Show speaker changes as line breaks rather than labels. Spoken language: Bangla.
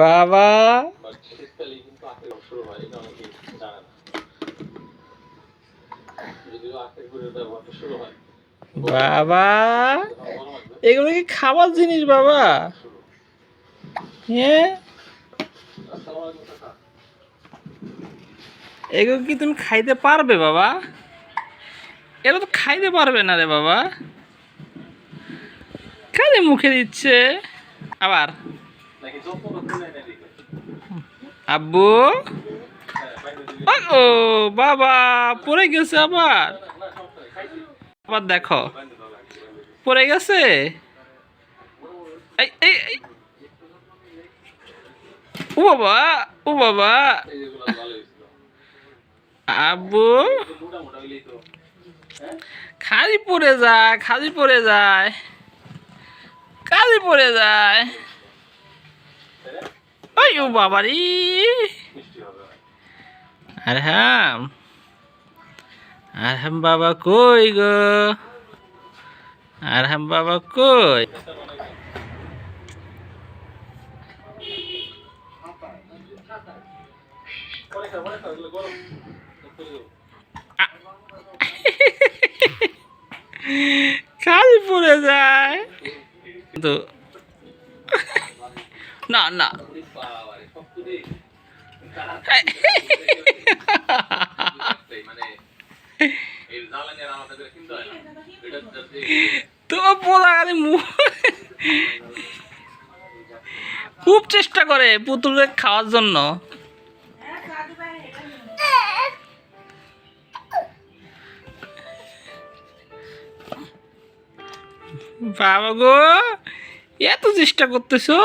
বাবা বাবা এগুলো কি খাবার জিনিস বাবা? হ্যাঁ, এগুলো কি তুমি খাইতে পারবে বাবা? এগুলো তো খাইতে পারবে না রে বাবা। কাজে মুখে দিচ্ছে আবার। আব্বু, ও বাবা পড়ে গেছে আবার। আবার দেখো পড়ে গেছে। এই এই এই, ও বাবা, ও বাবা, আব্বু খালি পড়ে যায়, খালি পড়ে যায়, খালি পড়ে যায়। ওই ও বাবারি, আরহাম, আরহাম বাবা কই গো, আরহাম বাবা কই? খালি পড়ে যায় তো। না না তোমার পোলা খালি খুব চেষ্টা করে পুতুলকে খাওয়ার জন্য। বাবা গো, এত চেষ্টা করতেছো?